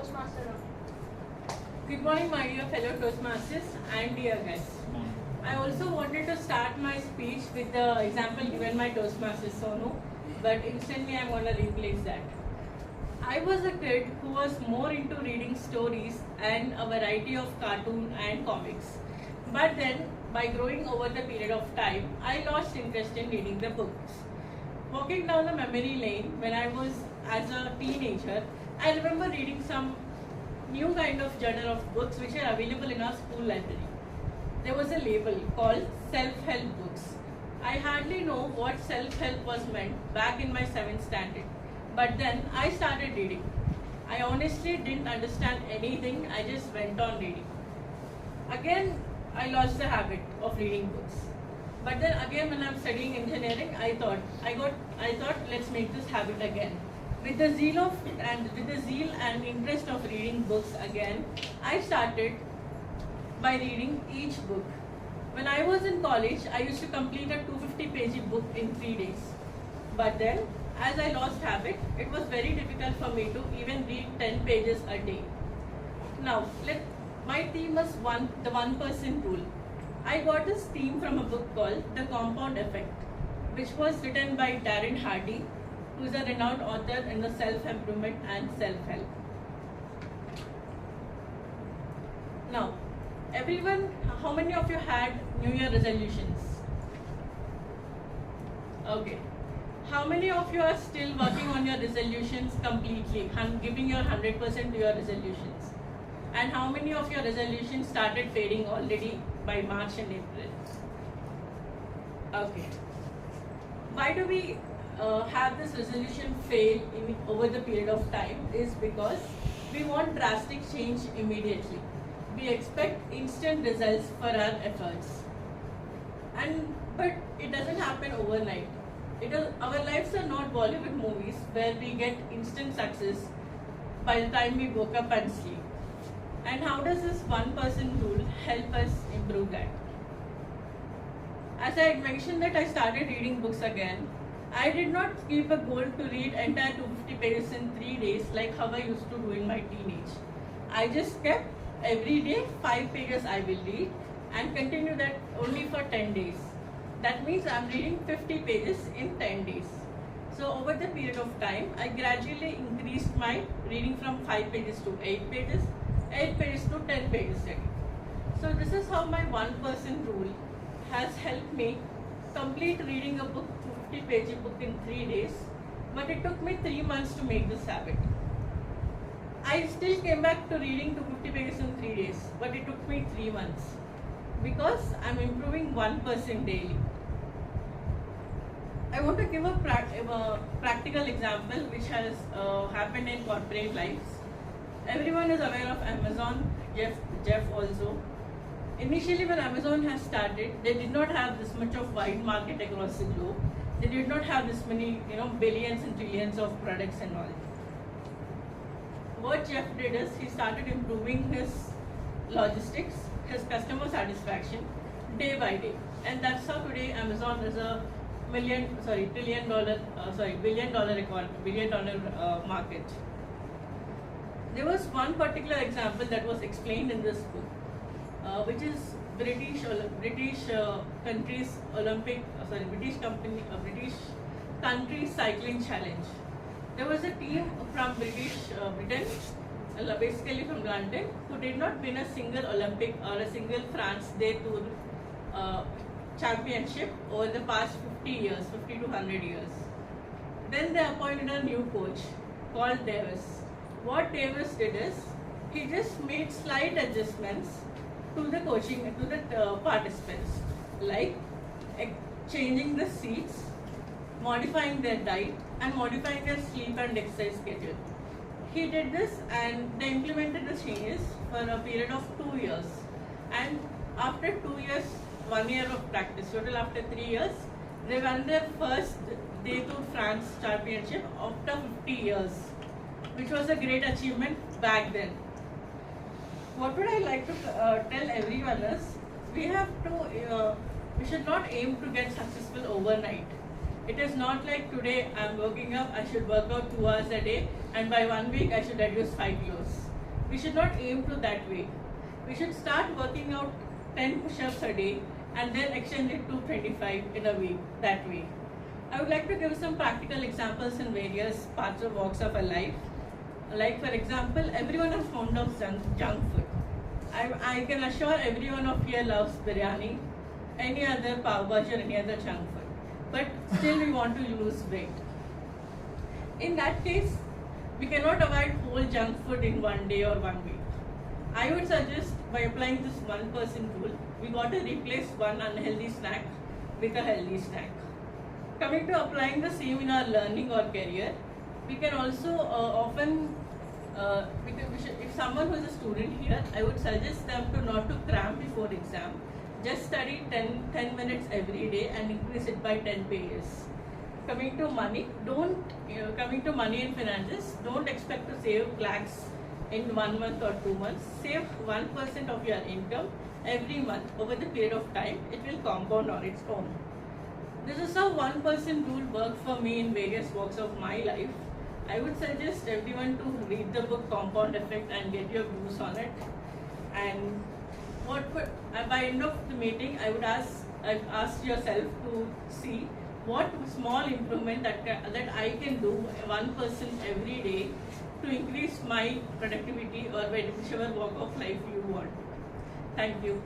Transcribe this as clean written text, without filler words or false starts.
Toastmaster Ramya. Good morning, my dear fellow Toastmasters and dear guests. I also wanted to start my speech with the example given by Toastmasters Sonu, but instantly I'm going to replace that. I was a kid who was more into reading stories and a variety of cartoon and comics. But then, by growing over the period of time, I lost interest in reading the books. Walking down the memory lane when I was as a teenager, I remember reading some new kind of genre of books which are available in our school library. There was a label called self-help books. I hardly know what self-help was meant back in my 7th standard. But then I started reading. I honestly didn't understand anything, I just went on reading. Again, I lost the habit of reading books. But then again when I'm studying engineering, I thought let's make this habit again. With the zeal and interest of reading books again, I started by reading each book. When I was in college, I used to complete a 250-page book in 3 days. But then, as I lost habit, it was very difficult for me to even read 10 pages a day. Now, my theme was the 1% rule. I got this theme from a book called The Compound Effect, which was written by Darren Hardy, who is a renowned author in the self-improvement and self-help. Now, everyone, how many of you had New Year resolutions? Okay. How many of you are still working on your resolutions completely, giving your 100% to your resolutions? And how many of your resolutions started fading already by March and April? Okay. Why do we have this resolution fail over the period of time? Is because we want drastic change immediately. We expect instant results for our efforts. But it doesn't happen overnight. Our lives are not Bollywood movies where we get instant success by the time we woke up and sleep. And how does this 1% rule help us improve that? As I had mentioned that I started reading books again, I did not keep a goal to read entire 250 pages in 3 days like how I used to do in my teenage. I just kept every day 5 pages I will read and continue that only for 10 days. That means I'm reading 50 pages in 10 days. So over the period of time, I gradually increased my reading from 5 pages to 8 pages, 8 pages to 10 pages a day. So this is how my 1% rule has helped me complete reading a book, 250-page book in 3 days, but it took me 3 months to make this habit. I still came back to reading 250 pages in 3 days, but it took me 3 months because I'm improving 1% daily. I want to give a practical example which has happened in corporate lives. Everyone is aware of Amazon, Jeff also. Initially when Amazon has started, they did not have this much of wide market across the globe. They did not have this many billions and trillions of products and all. What Jeff did is he started improving his logistics, his customer satisfaction day by day. And that's how today Amazon is a billion dollar market. There was one particular example that was explained in this book, which is British country cycling challenge. There was a team from Britain, basically from London, who did not win a single Olympic or a single France Day Tour championship over the past 50 to 100 years. Then they appointed a new coach called Davis. What Davis did is, he just made slight adjustments to the participants, like changing the seats, modifying their diet, and modifying their sleep and exercise schedule. He did this and they implemented the changes for a period of 2 years. And after 2 years, 1 year of practice, total after 3 years, they won their first Day Tour France championship after 50 years, which was a great achievement back then. What would I like to tell everyone is, we should not aim to get successful overnight. It is not like today I'm working up, I should work out 2 hours a day, and by 1 week I should reduce 5 kilos. We should not aim to that way. We should start working out 10 push-ups a day and then extend it to 25 in a week that way. I would like to give some practical examples in various parts of walks of our life. Like for example, everyone is fond of junk food. I can assure everyone of here loves biryani, any other pav bhaji or any other junk food. But still we want to lose weight. In that case, we cannot avoid whole junk food in one day or 1 week. I would suggest by applying this 1% rule, we got to replace one unhealthy snack with a healthy snack. Coming to applying the same in our learning or career, we can also if someone who is a student here, I would suggest them to not to cram before exam. Just study 10 minutes every day and increase it by 10 pages. Coming to money and finances, don't expect to save lakhs in 1 month or 2 months. Save 1% of your income every month over the period of time. It will compound on its own. This is how 1% rule worked for me in various walks of my life. I would suggest everyone to read the book Compound Effect and get your views on it. And by end of the meeting, I've asked yourself to see what small improvement that I can do 1% every day to increase my productivity or whichever walk of life you want. Thank you.